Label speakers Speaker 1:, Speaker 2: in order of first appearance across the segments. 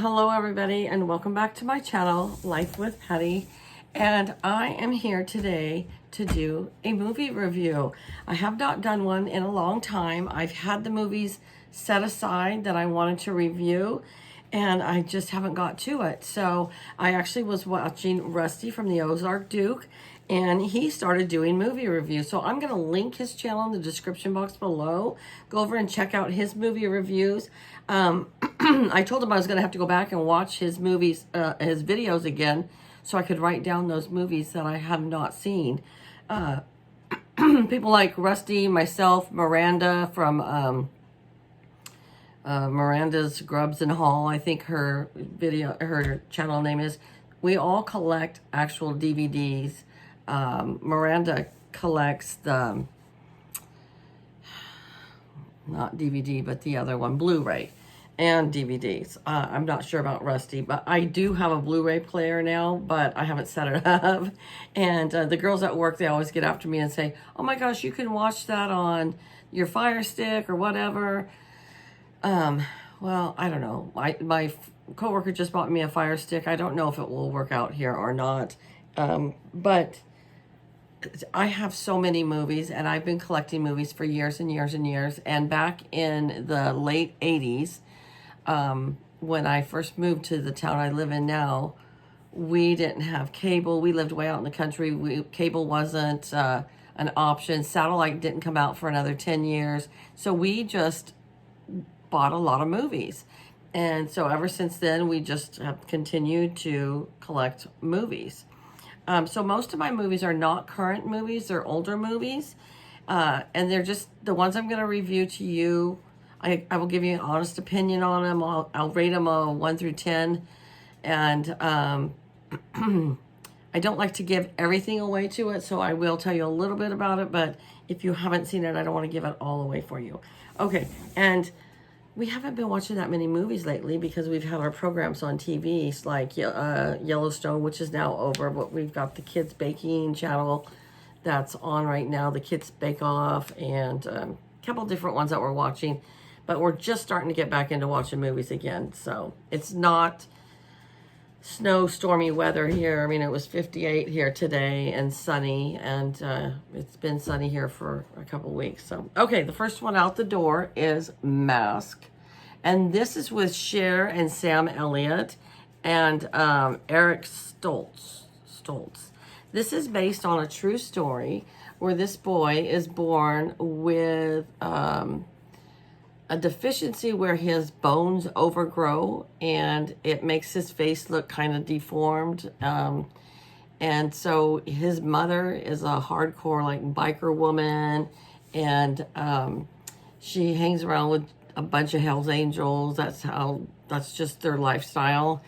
Speaker 1: Hello everybody, and welcome back to my channel, Life with Patty. And I am here today to do a movie review. I have not done one in a long time. I've had the movies set aside that I wanted to review, and I just haven't got to it. So I actually was watching Rusty from the Ozark Duke, and he started doing movie reviews. So I'm going to link his channel in the description box below. Go over and check out his movie reviews. I told him I was going to have to go back and watch his movies, his videos again, so I could write down those movies that I have not seen. People like Rusty, myself, Miranda from Miranda's Grubs and Haul, I think her channel name is. We all collect actual DVDs. Miranda collects the, not DVD, but the other one, Blu-ray and DVDs. I'm not sure about Rusty, but I do have a Blu-ray player now, but I haven't set it up. And the girls at work, they always get after me and say, oh my gosh, you can watch that on your Fire Stick or whatever. Well, I don't know. My coworker just bought me a Fire Stick. I don't know if it will work out here or not. But I have so many movies, and I've been collecting movies for years and years and years. And back in the late 80s, when I first moved to the town I live in now, we didn't have cable. We lived way out in the country. Cable wasn't an option. Satellite didn't come out for another 10 years. So we just bought a lot of movies. And so ever since then, we just have continued to collect movies. So most of my movies are not current movies, they're older movies. And they're just the ones I'm going to review to you. I will give you an honest opinion on them. I'll rate them a 1 through 10. And I don't like to give everything away to it, so I will tell you a little bit about it. But if you haven't seen it, I don't want to give it all away for you. Okay, and we haven't been watching that many movies lately because we've had our programs on TVs like Yellowstone, which is now over, but we've got the Kids Baking channel that's on right now, the Kids Bake Off, and a couple different ones that we're watching. But we're just starting to get back into watching movies again. So it's not snow, stormy weather here. I mean, it was 58 here today and sunny, and it's been sunny here for a couple weeks. So, okay, the first one out the door is Mask. And this is with Cher and Sam Elliott and Eric Stoltz. This is based on a true story where this boy is born with a deficiency where his bones overgrow and it makes his face look kind of deformed. And so his mother is a hardcore like biker woman, and she hangs around with a bunch of Hell's Angels. That's just their lifestyle.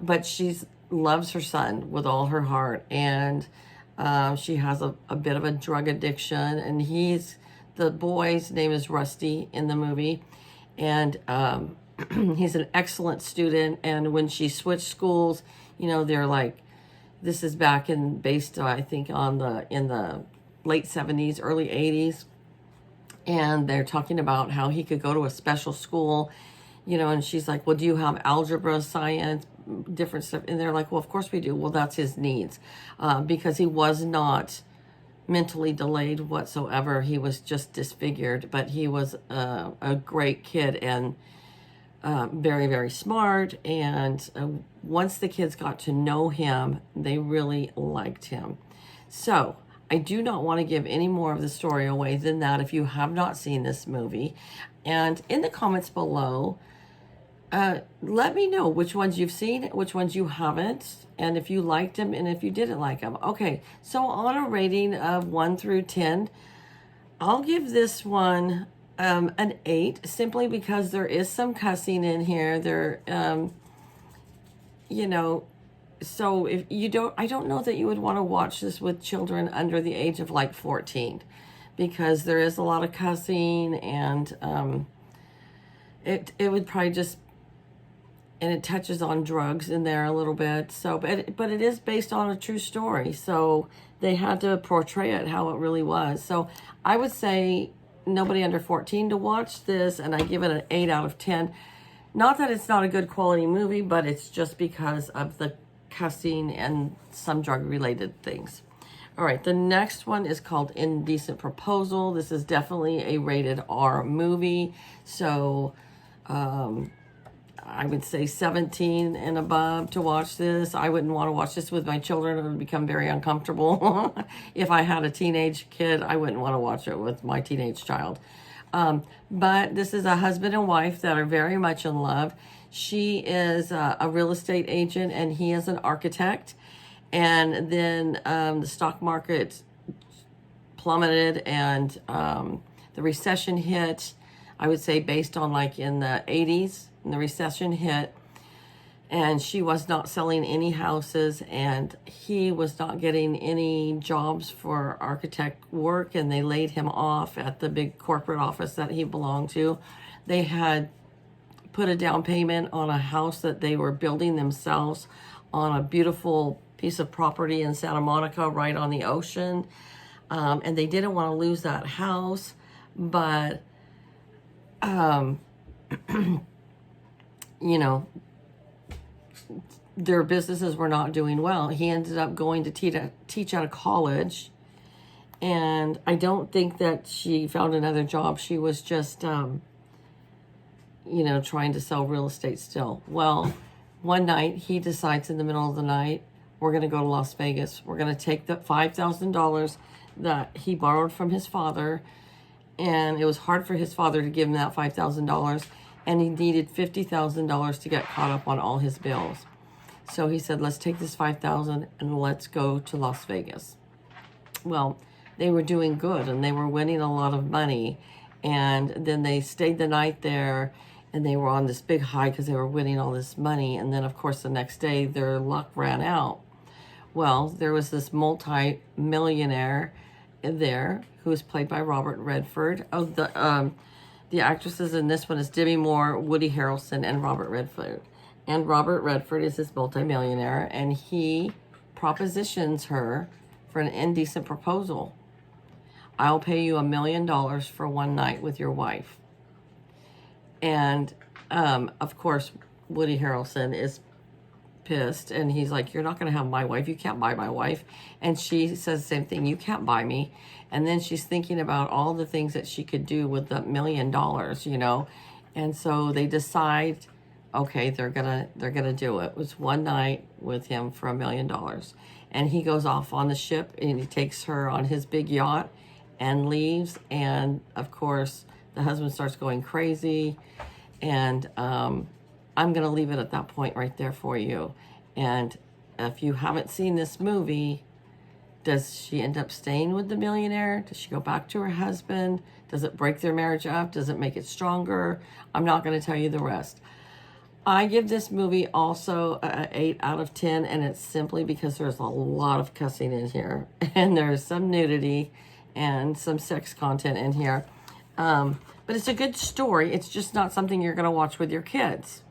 Speaker 1: But she loves her son with all her heart, and she has a bit of a drug addiction, and the boy's name is Rusty in the movie, and he's an excellent student. And when she switched schools, you know, they're like, this is based I think in the late 70s, early 80s, and they're talking about how he could go to a special school, you know, and she's like, well, do you have algebra, science, different stuff? And they're like, well, of course we do. Well, that's his needs, because he was not mentally delayed whatsoever. He was just disfigured, but he was a great kid and very, very smart. And once the kids got to know him, they really liked him. So I do not want to give any more of the story away than that if you have not seen this movie. And in the comments below, let me know which ones you've seen, which ones you haven't, and if you liked them and if you didn't like them. Okay, so on a rating of 1 through 10, I'll give this one an 8, simply because there is some cussing in here. You know, so if you don't, I don't know that you would want to watch this with children under the age of like 14, because there is a lot of cussing, and it would probably just, and it touches on drugs in there a little bit. So, but it is based on a true story, so they had to portray it how it really was. So I would say nobody under 14 to watch this, and I give it an 8 out of 10. Not that it's not a good quality movie, but it's just because of the cussing and some drug-related things. All right, the next one is called Indecent Proposal. This is definitely a rated R movie. So I would say 17 and above to watch this. I wouldn't want to watch this with my children. It would become very uncomfortable. If I had a teenage kid, I wouldn't want to watch it with my teenage child. But this is a husband and wife that are very much in love. She is a real estate agent and he is an architect. And then the stock market plummeted and the recession hit, I would say based on like in the 80s, and the recession hit. And she was not selling any houses and he was not getting any jobs for architect work, and they laid him off at the big corporate office that he belonged to. They had put a down payment on a house that they were building themselves on a beautiful piece of property in Santa Monica right on the ocean. And they didn't want to lose that house, but you know, their businesses were not doing well. He ended up going to teach at a college, and I don't think that she found another job. She was just, you know, trying to sell real estate still. Well, one night he decides in the middle of the night, we're going to go to Las Vegas. We're going to take the $5,000 that he borrowed from his father, and it was hard for his father to give him that $5,000, and he needed $50,000 to get caught up on all his bills. So he said, let's take this $5,000 and let's go to Las Vegas. Well, they were doing good and they were winning a lot of money. And then they stayed the night there and they were on this big high because they were winning all this money. And then, of course, the next day their luck ran out. Well, there was this multi-millionaire there who was played by Robert Redford. Oh, the actresses in this one is Demi Moore, Woody Harrelson, and Robert Redford. And Robert Redford is this multimillionaire, and he propositions her for an indecent proposal. I'll pay you $1 million for one night with your wife. And of course, Woody Harrelson is pissed, and he's like, you're not going to have my wife. You can't buy my wife. And she says the same thing. You can't buy me. And then she's thinking about all the things that she could do with the $1 million, you know. And so they decide, okay, they're gonna do it. It was one night with him for $1 million. And he goes off on the ship and he takes her on his big yacht and leaves. And of course, the husband starts going crazy. And I'm gonna leave it at that point right there for you. And if you haven't seen this movie, does she end up staying with the millionaire? Does she go back to her husband? Does it break their marriage up? Does it make it stronger? I'm not going to tell you the rest. I give this movie also an 8 out of 10, and it's simply because there's a lot of cussing in here, and there's some nudity and some sex content in here. But it's a good story. It's just not something you're going to watch with your kids.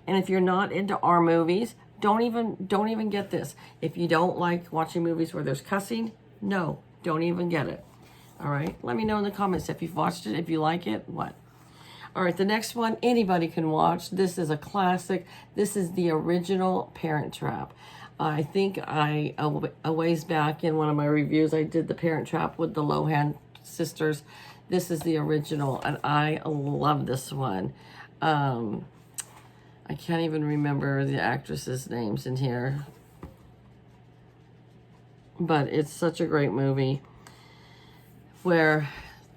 Speaker 1: And if you're not into R movies, don't even get this. If you don't like watching movies where there's cussing, no, don't even get it. All right, let me know in the comments if you've watched it, if you like it, what. All right, the next one, anybody can watch. This is a classic. This is the original Parent Trap. I think a ways back in one of my reviews, I did the Parent Trap with the Lohan sisters. This is the original, and I love this one. I can't even remember the actresses' names in here. But it's such a great movie where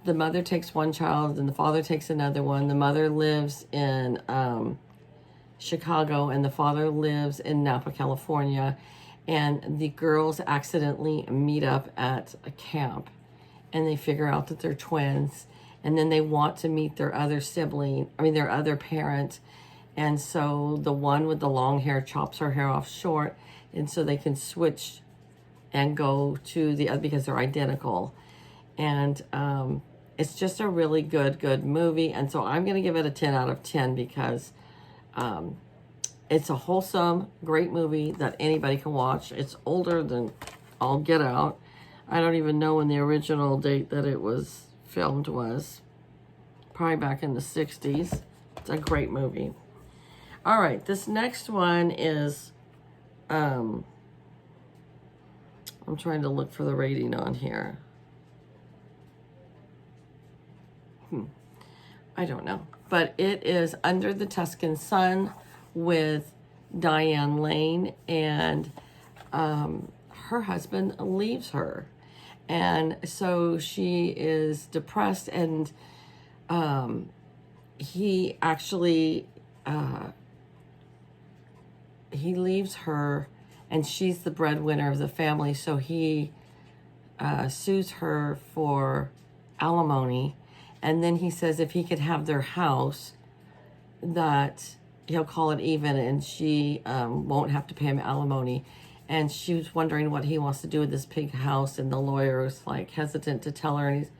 Speaker 1: the mother takes one child and the father takes another one. The mother lives in Chicago and the father lives in Napa, California. And the girls accidentally meet up at a camp and they figure out that they're twins. And then they want to meet their other their other parent. And so the one with the long hair chops her hair off short, and so they can switch and go to the other because they're identical. And it's just a really good movie. And so I'm going to give it a 10 out of 10 because it's a wholesome, great movie that anybody can watch. It's older than all get out. I don't even know when the original date that it was filmed was. Probably back in the 60s. It's a great movie. All right, this next one is, I'm trying to look for the rating on here. I don't know. But it is Under the Tuscan Sun with Diane Lane, and her husband leaves her. And so she is depressed, and he actually, he leaves her, and she's the breadwinner of the family, so he sues her for alimony. And then he says if he could have their house, that he'll call it even, and she won't have to pay him alimony. And she was wondering what he wants to do with this big house, and the lawyer is like hesitant to tell her. And he's,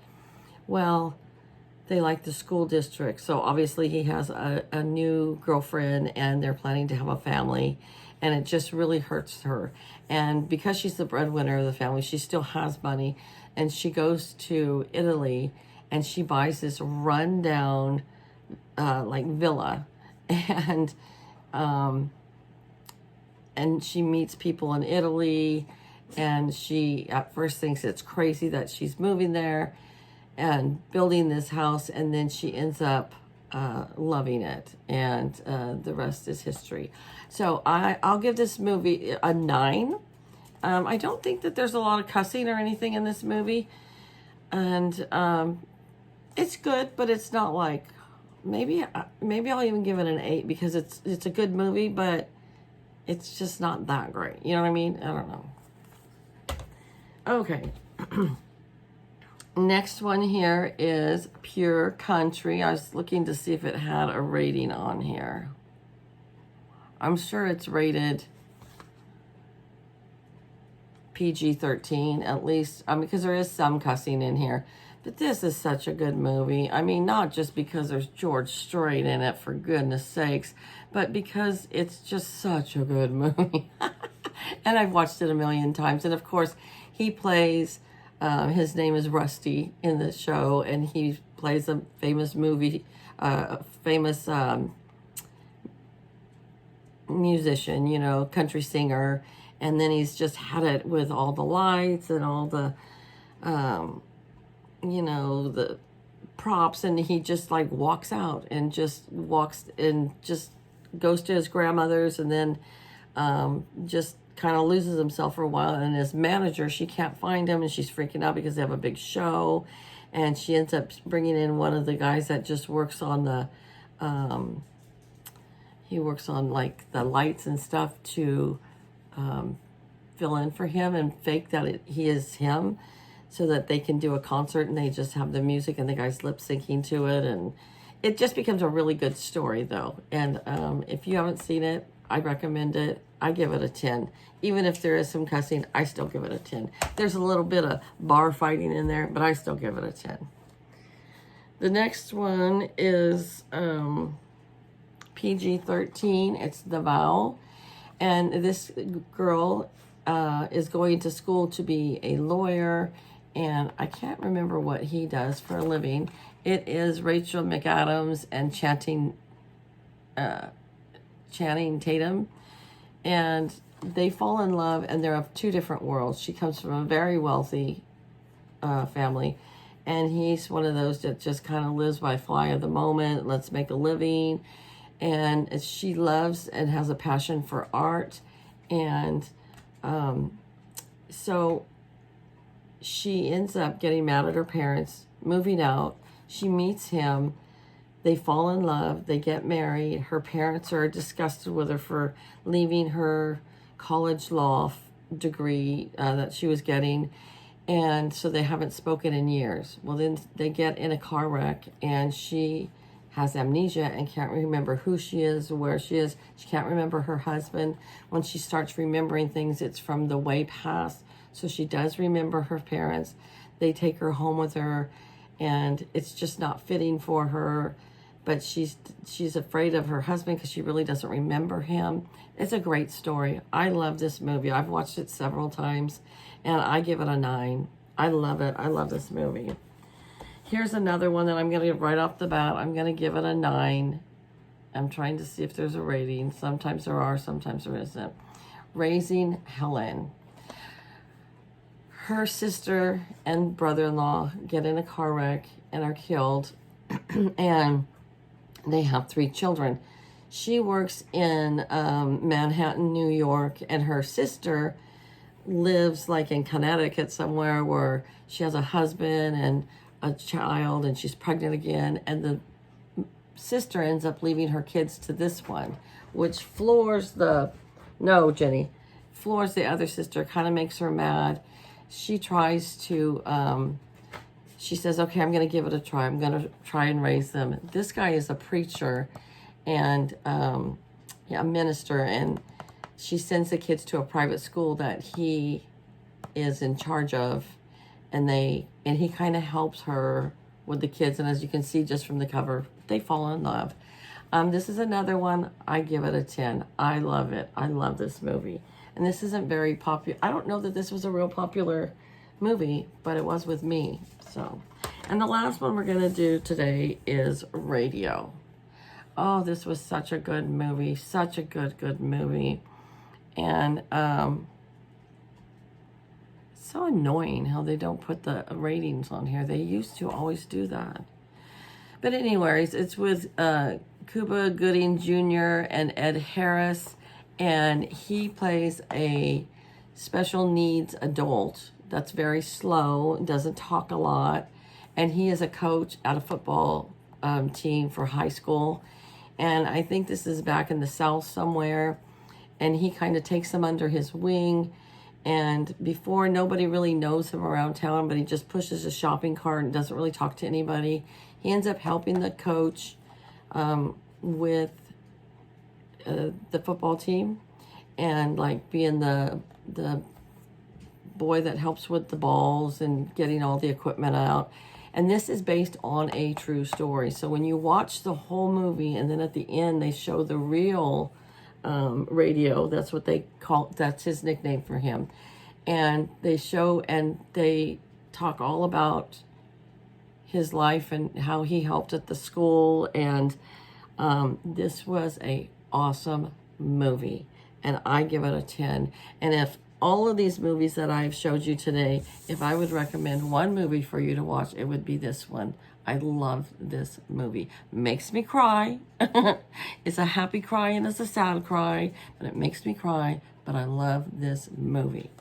Speaker 1: well, they like the school district, so obviously he has a new girlfriend, and they're planning to have a family, and it just really hurts her. And because she's the breadwinner of the family, she still has money, and she goes to Italy, and she buys this rundown like villa, and she meets people in Italy, and she at first thinks it's crazy that she's moving there and building this house, and then she ends up loving it, and the rest is history. So I'll give this movie a 9. I don't think that there's a lot of cussing or anything in this movie, and it's good, but it's not like, maybe I'll even give it an 8, because it's a good movie, but it's just not that great. You know what I mean? I don't know. Okay. Next one here is Pure Country. I was looking to see if it had a rating on here. I'm sure it's rated PG-13, at least, because there is some cussing in here. But this is such a good movie. I mean, not just because there's George Strait in it, for goodness sakes, but because it's just such a good movie. And I've watched it a million times. And of course, he plays, his name is Rusty in the show, and he plays a famous musician, you know, country singer. And then he's just had it with all the lights and all the, you know, the props, and he just like walks out and just goes to his grandmother's, and then just kind of loses himself for a while. And his manager, she can't find him, and she's freaking out because they have a big show, and she ends up bringing in one of the guys that just works on the he works on like the lights and stuff to fill in for him and fake that he is him, so that they can do a concert, and they just have the music and the guy's lip syncing to it. And it just becomes a really good story, though. And if you haven't seen it, I recommend it. I give it a 10. Even if there is some cussing, I still give it a 10. There's a little bit of bar fighting in there, but I still give it a 10. The next one is PG-13. It's The Vow. And this girl is going to school to be a lawyer, and I can't remember what he does for a living. It is Rachel McAdams and Channing Tatum, and they fall in love, and they're of two different worlds. She comes from a very wealthy family, and he's one of those that just kind of lives by fly of the moment, let's make a living. And she loves and has a passion for art, and so she ends up getting mad at her parents, moving out. She meets him. They fall in love. They get married. Her parents are disgusted with her for leaving her college law degree that she was getting. And so they haven't spoken in years. Well, then they get in a car wreck, and she has amnesia and can't remember who she is or where she is. She can't remember her husband. When she starts remembering things, it's from the way past. So she does remember her parents. They take her home with her, and it's just not fitting for her. But she's afraid of her husband because she really doesn't remember him. It's a great story. I love this movie. I've watched it several times, and I give it a 9. I love it. I love this movie. Here's another one that I'm going to give right off the bat. I'm going to give it a 9. I'm trying to see if there's a rating. Sometimes there are, sometimes there isn't. Raising Helen. Her sister and brother-in-law get in a car wreck and are killed, and they have 3 children. She works in Manhattan, New York, and her sister lives like in Connecticut somewhere where she has a husband and a child, and she's pregnant again, and the sister ends up leaving her kids to this one, which floors the other sister, kind of makes her mad. She tries to she says, okay, I'm going to give it a try. I'm going to try and raise them. This guy is a preacher and a minister, and she sends the kids to a private school that he is in charge of, and he kind of helps her with the kids, and as you can see just from the cover, they fall in love. This is another one. I give it a 10. I love it. I love this movie. And this isn't very popular. I don't know that this was a real popular movie, but it was with me. So, and the last one we're going to do today is Radio. Oh, this was such a good movie. Such a good movie. And so annoying how they don't put the ratings on here. They used to always do that. But anyways, it's with Cuba Gooding Jr. and Ed Harris, and he plays a special needs adult that's very slow, doesn't talk a lot, and he is a coach at a football team for high school. And I think this is back in the South somewhere, and he kind of takes them under his wing. And before, nobody really knows him around town, but he just pushes a shopping cart and doesn't really talk to anybody. He ends up helping the coach with the football team, and like being the boy that helps with the balls and getting all the equipment out. And this is based on a true story. So when you watch the whole movie, and then at the end they show the real Radio, that's what they call, that's his nickname for him, and they show and they talk all about his life and how he helped at the school. And this was a awesome movie, and I give it a 10. And if all of these movies that I've showed you today, if I would recommend one movie for you to watch, it would be this one. I love this movie. Makes me cry. It's a happy cry and it's a sad cry, but it makes me cry. But I love this movie.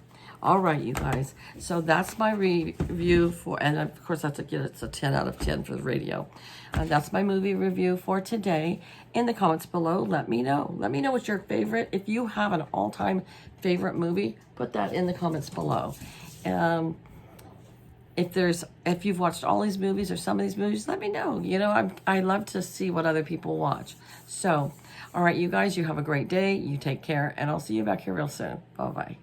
Speaker 1: All right, you guys. So that's my review for, and of course that's it's a 10 out of 10 for the Radio. That's my movie review for today. In the comments below, let me know. Let me know what's your favorite. If you have an all-time favorite movie, put that in the comments below. If you've watched all these movies or some of these movies, let me know. You know, I love to see what other people watch. So, all right, you guys, you have a great day. You take care, and I'll see you back here real soon. Bye-bye.